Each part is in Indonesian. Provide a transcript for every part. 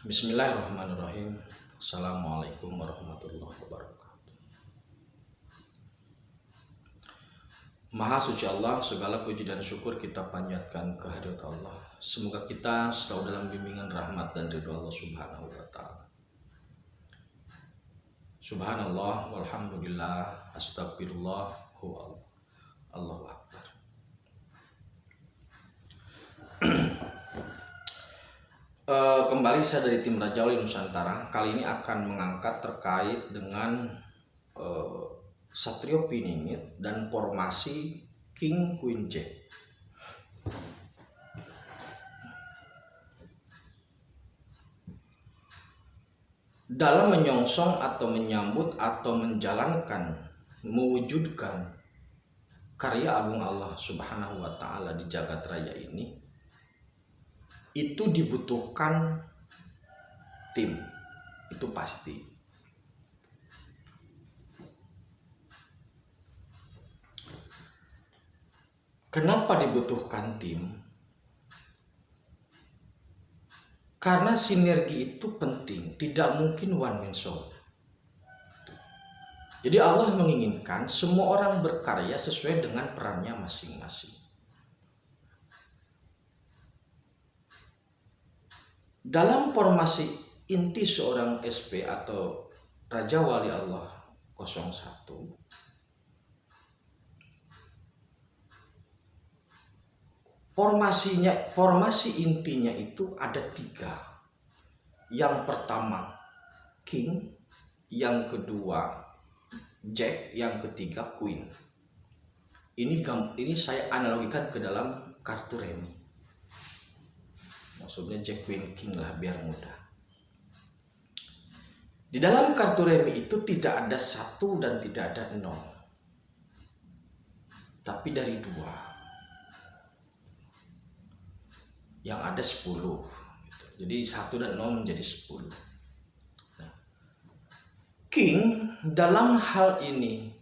Bismillahirrahmanirrahim. Assalamualaikum warahmatullahi wabarakatuh. Maha suci Allah, segala puji dan syukur kita panjatkan kehadirat Allah. Semoga kita selalu dalam bimbingan rahmat dan ridho Allah Subhanahu wa taala. Subhanallah walhamdulillah astagfirullah Allahu akbar. Kembali saya dari tim Raja Wali Nusantara. Kali ini akan mengangkat terkait dengan Satrio Piningit dan formasi King Queen Jack. Dalam menyongsong atau menyambut atau menjalankan, mewujudkan karya agung Allah Subhanahu wa taala di jagat raya ini, itu dibutuhkan tim, itu pasti. Kenapa dibutuhkan tim? Karena sinergi itu penting, tidak mungkin one man show. Jadi Allah menginginkan semua orang berkarya sesuai dengan perannya masing-masing. Dalam formasi inti seorang SP atau Raja Wali Allah 01, formasi intinya itu ada 3. Yang pertama King, yang kedua Jack, yang ketiga Queen. Ini saya analogikan ke dalam kartu remi. Maksudnya Jack, Queen, King lah biar mudah. Di dalam kartu remi itu tidak ada 1 dan tidak ada 0, tapi dari 2 yang ada 10. Jadi 1 dan 0 menjadi 10. Nah, King dalam hal ini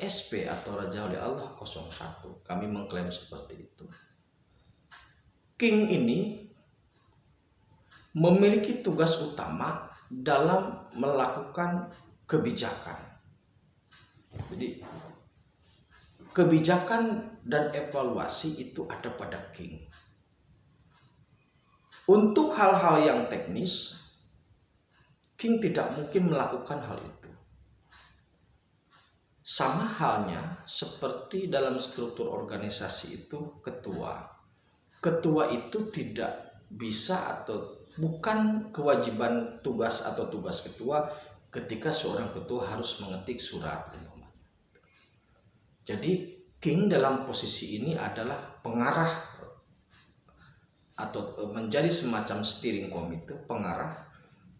SP atau Raja Wali Allah 01, kami mengklaim seperti itu. King ini memiliki tugas utama dalam melakukan kebijakan. Jadi kebijakan dan evaluasi itu ada pada King. Untuk hal-hal yang teknis, King tidak mungkin melakukan hal itu. Sama halnya seperti dalam struktur organisasi itu ketua. Ketua itu tidak bisa atau bukan kewajiban tugas atau tugas ketua ketika seorang ketua harus mengetik surat. Jadi King dalam posisi ini adalah pengarah atau menjadi semacam steering committee, pengarah,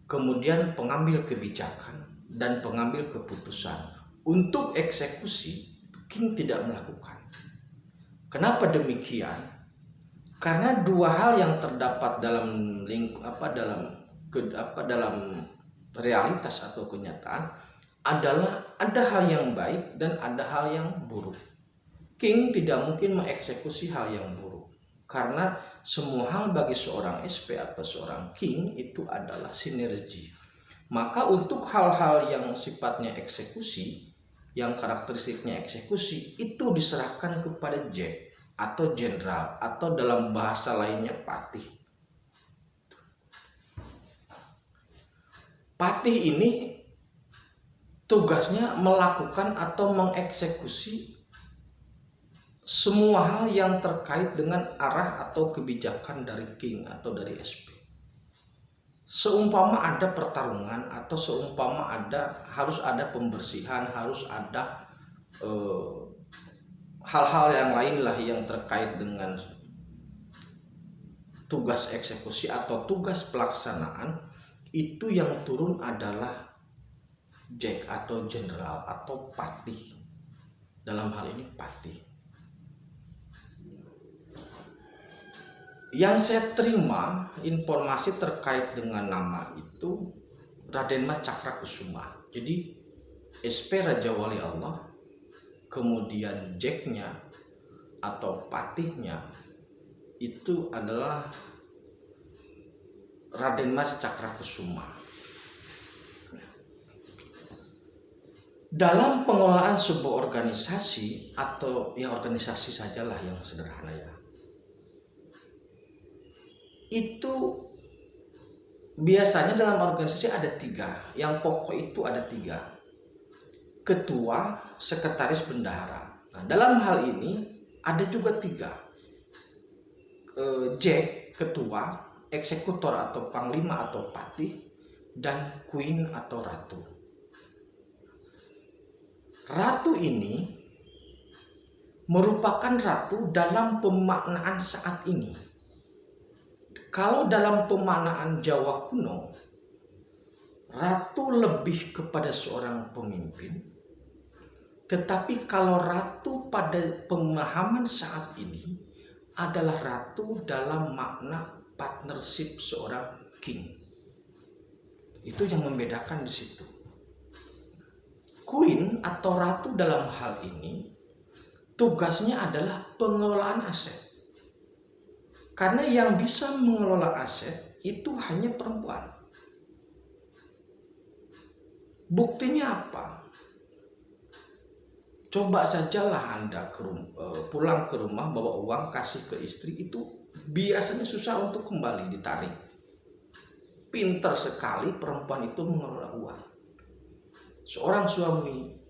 kemudian pengambil kebijakan dan pengambil keputusan. Untuk eksekusi King tidak melakukan. Kenapa demikian? Karena 2 hal yang terdapat dalam dalam realitas atau kenyataan adalah ada hal yang baik dan ada hal yang buruk. King tidak mungkin mengeksekusi hal yang buruk karena semua hal bagi seorang SP atau seorang King itu adalah sinergi. Maka untuk hal-hal yang sifatnya eksekusi, yang karakteristiknya eksekusi, itu diserahkan kepada Jack atau jenderal atau dalam bahasa lainnya patih. Patih ini tugasnya melakukan atau mengeksekusi semua hal yang terkait dengan arah atau kebijakan dari King atau dari SP. Seumpama ada pertarungan atau seumpama harus ada pembersihan, harus ada hal-hal yang lain lah yang terkait dengan tugas eksekusi atau tugas pelaksanaan, itu yang turun adalah Jack atau jenderal atau patih. Dalam hal ini patih. Yang saya terima informasi terkait dengan nama itu Raden Mas Cakra Kusuma. Jadi SP Raja Wali Allah, kemudian Jacknya atau patihnya itu adalah Raden Mas Cakrakusuma. Dalam pengelolaan sebuah organisasi, atau ya organisasi sajalah yang sederhana ya, itu biasanya dalam organisasi ada 3, yang pokok itu ada 3: ketua, sekretaris, bendahara. Nah, dalam hal ini ada juga 3: Jack, ketua, eksekutor atau panglima atau patih, dan queen atau ratu. Ratu ini merupakan ratu dalam pemaknaan saat ini. Kalau dalam pemaknaan Jawa kuno, ratu lebih kepada seorang pemimpin. Tetapi kalau ratu pada pemahaman saat ini adalah ratu dalam makna partnership seorang king. Itu yang membedakan di situ. Queen atau ratu dalam hal ini tugasnya adalah pengelolaan aset. Karena yang bisa mengelola aset itu hanya perempuan. Buktinya apa? Coba sajalah Anda pulang ke rumah, bawa uang, kasih ke istri, itu biasanya susah untuk kembali ditarik. Pinter sekali perempuan itu mengelola uang. Seorang suami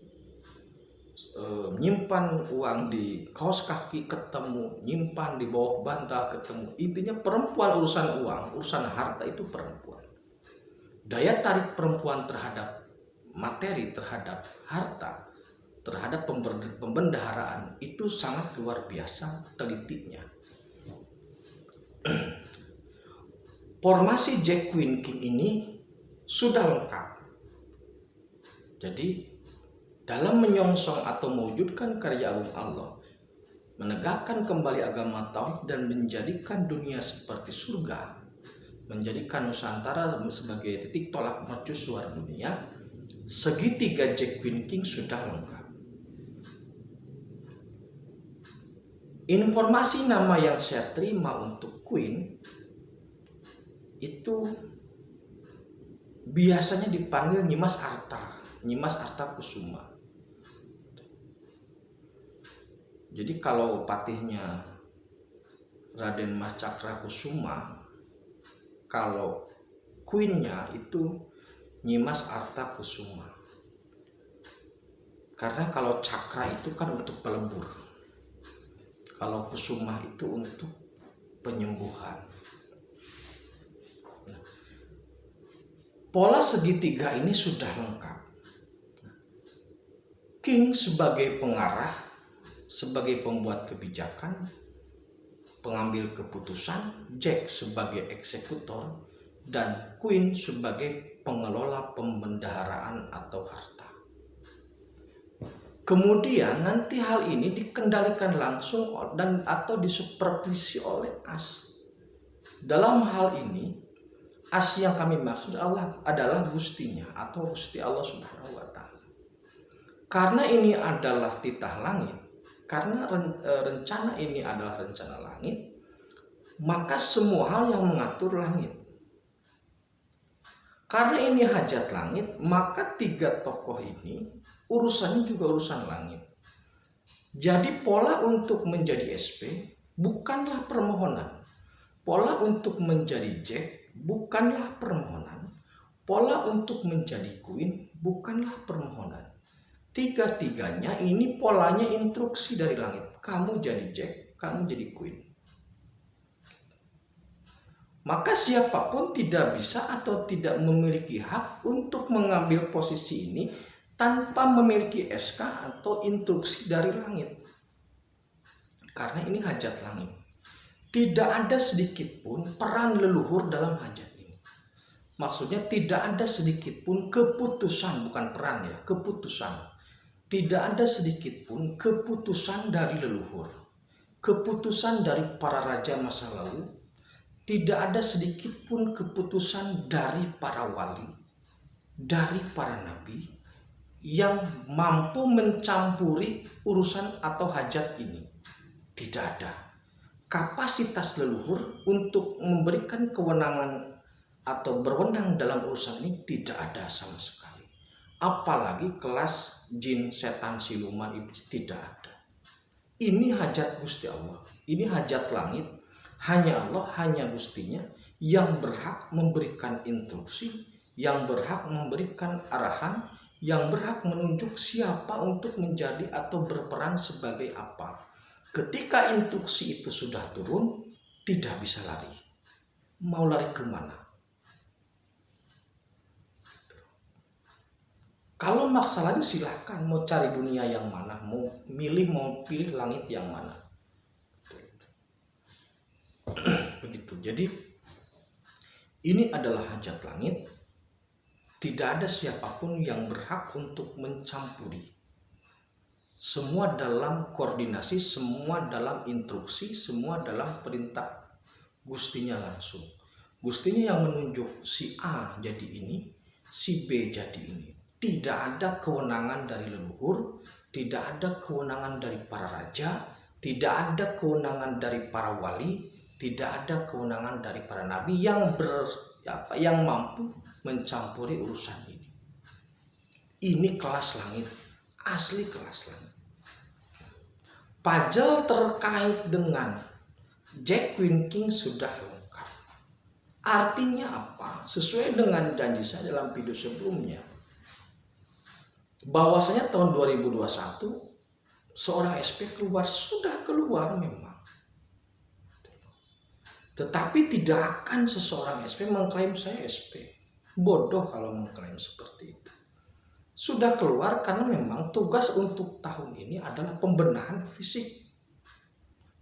nyimpan uang di kaos kaki ketemu, nyimpan di bawah bantal ketemu. Intinya perempuan urusan uang, urusan harta itu perempuan. Daya tarik perempuan terhadap materi, terhadap harta, terhadap pembendaharaan itu sangat luar biasa telitinya. Formasi Jack, Queen, King ini sudah lengkap. Jadi dalam menyongsong atau mewujudkan karya agung Allah, menegakkan kembali agama tauhid dan menjadikan dunia seperti surga, menjadikan Nusantara sebagai titik tolak mercusuar dunia, segitiga Jack, Queen, King sudah lengkap. Informasi nama yang saya terima untuk Queen itu biasanya dipanggil Nyimas Arta Kusuma. Jadi kalau patihnya Raden Mas Cakrakusuma, kalau queennya itu Nyimas Arta Kusuma. Karena kalau cakra itu kan untuk pelebur, kalau kusuma itu untuk penyembuhan. Pola segitiga ini sudah lengkap. King sebagai pengarah, sebagai pembuat kebijakan, pengambil keputusan, Jack sebagai eksekutor, dan Queen sebagai pengelola pembendaharaan atau harta. Kemudian nanti hal ini dikendalikan langsung dan atau disupervisi oleh as. Dalam hal ini, as yang kami maksud adalah gustinya atau gusti Allah Subhanahu wa Ta'ala. Karena ini adalah titah langit, karena rencana ini adalah rencana langit, maka semua hal yang mengatur langit. Karena ini hajat langit, maka 3 tokoh ini urusannya juga urusan langit. Jadi pola untuk menjadi SP bukanlah permohonan. Pola untuk menjadi Jack bukanlah permohonan. Pola untuk menjadi Queen bukanlah permohonan. 3-tiganya ini polanya instruksi dari langit. Kamu jadi Jack, kamu jadi Queen. Maka siapapun tidak bisa atau tidak memiliki hak untuk mengambil posisi ini tanpa memiliki SK atau instruksi dari langit. Karena ini hajat langit. Tidak ada sedikit pun peran leluhur dalam hajat ini. Maksudnya tidak ada sedikit pun keputusan, bukan peran ya, keputusan. Tidak ada sedikit pun keputusan dari leluhur, keputusan dari para raja masa lalu. Tidak ada sedikit pun keputusan dari para wali, dari para nabi yang mampu mencampuri urusan atau hajat ini. Tidak ada kapasitas leluhur untuk memberikan kewenangan atau berwenang dalam urusan ini tidak ada sama sekali. Apalagi kelas jin, setan, siluman, iblis, tidak ada. Ini hajat Gusti Allah, ini hajat langit. Hanya Allah, hanya Gustinya yang berhak memberikan instruksi, yang berhak memberikan arahan, yang berhak menunjuk siapa untuk menjadi atau berperan sebagai apa. Ketika instruksi itu sudah turun, tidak bisa lari. Mau lari kemana? Kalau maksa lagi silahkan, mau cari dunia yang mana, mau pilih langit yang mana. Begitu. Jadi ini adalah hajat langit. Tidak ada siapapun yang berhak untuk mencampuri. Semua dalam koordinasi, semua dalam instruksi, semua dalam perintah Gustinya langsung. Gustinya yang menunjuk si A jadi ini, si B jadi ini. Tidak ada kewenangan dari leluhur, tidak ada kewenangan dari para raja, tidak ada kewenangan dari para wali, tidak ada kewenangan dari para nabi yang mampu mencampuri urusan ini. Ini kelas langit, asli kelas langit. Puzzle terkait dengan Jack Queen King sudah lengkap. Artinya apa? Sesuai dengan janji saya dalam video sebelumnya, bahwasanya tahun 2021 seorang SP sudah keluar memang. Tetapi tidak akan seseorang SP mengklaim saya SP. Bodoh kalau mengklaim seperti itu. Sudah keluar karena memang tugas untuk tahun ini adalah pembenahan fisik.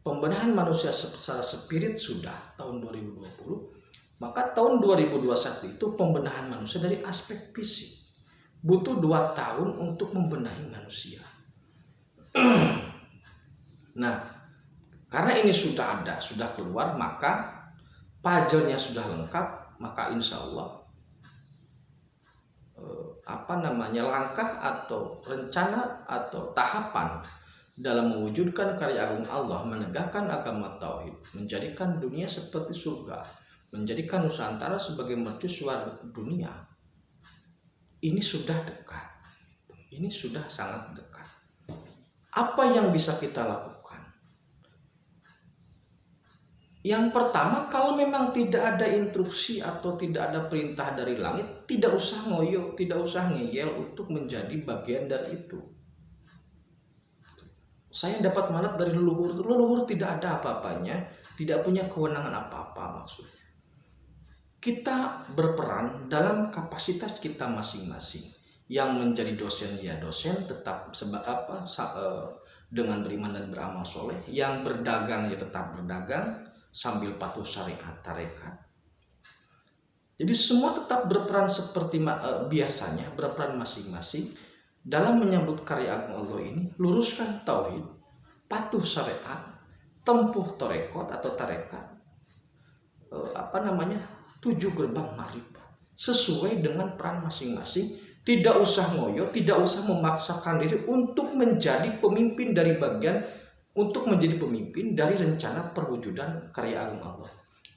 Pembenahan manusia secara spirit sudah tahun 2020. Maka tahun 2021 itu pembenahan manusia dari aspek fisik. Butuh 2 tahun untuk membenahi manusia. Nah, karena ini sudah ada, sudah keluar, maka puzzle-nya sudah lengkap, maka insya Allah langkah atau rencana atau tahapan dalam mewujudkan karya agung Allah, menegakkan agama tauhid, menjadikan dunia seperti surga, menjadikan Nusantara sebagai mercusuar dunia, ini sudah dekat. Ini sudah sangat dekat. Apa yang bisa kita lakukan? Yang pertama, kalau memang tidak ada instruksi atau tidak ada perintah dari langit, tidak usah ngoyo, tidak usah ngeyel untuk menjadi bagian dari itu. Saya dapat mandat dari leluhur. Leluhur tidak ada apa-apanya, tidak punya kewenangan apa-apa maksudnya. Kita berperan dalam kapasitas kita masing-masing. Yang menjadi dosen ya dosen, tetap dengan beriman dan beramal soleh. Yang berdagang ya tetap berdagang sambil patuh syariat tarekat. Jadi semua tetap berperan seperti biasanya, berperan masing-masing dalam menyambut karya agung Allah ini. Luruskan tauhid, patuh syariat, tempuh tarekat atau tarekat, 7 gerbang ma'rifat sesuai dengan peran masing-masing. Tidak usah ngoyo, tidak usah memaksakan diri untuk menjadi pemimpin dari rencana perwujudan karya agung Allah.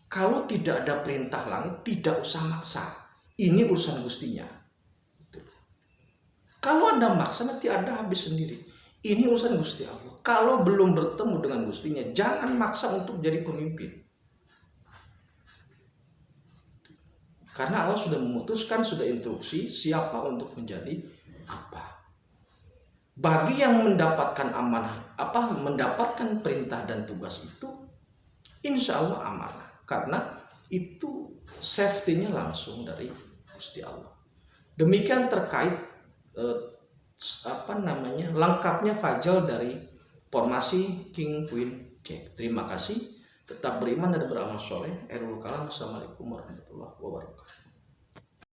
Kalau tidak ada perintah langit, tidak usah maksa. Ini urusan Gustinya. Kalau Anda maksa, nanti Anda habis sendiri. Ini urusan Gusti Allah. Kalau belum bertemu dengan Gustinya, jangan maksa untuk jadi pemimpin. Karena Allah sudah memutuskan, sudah instruksi siapa untuk menjadi apa. Bagi yang mendapatkan amanah, mendapatkan perintah dan tugas itu, insya Allah amanah. Karena itu safety-nya langsung dari Gusti Allah. Demikian terkait lengkapnya fajal dari formasi King Queen Jack. Terima kasih. Tetap beriman dan beramal soleh. Assalamualaikum warahmatullahi wabarakatuh.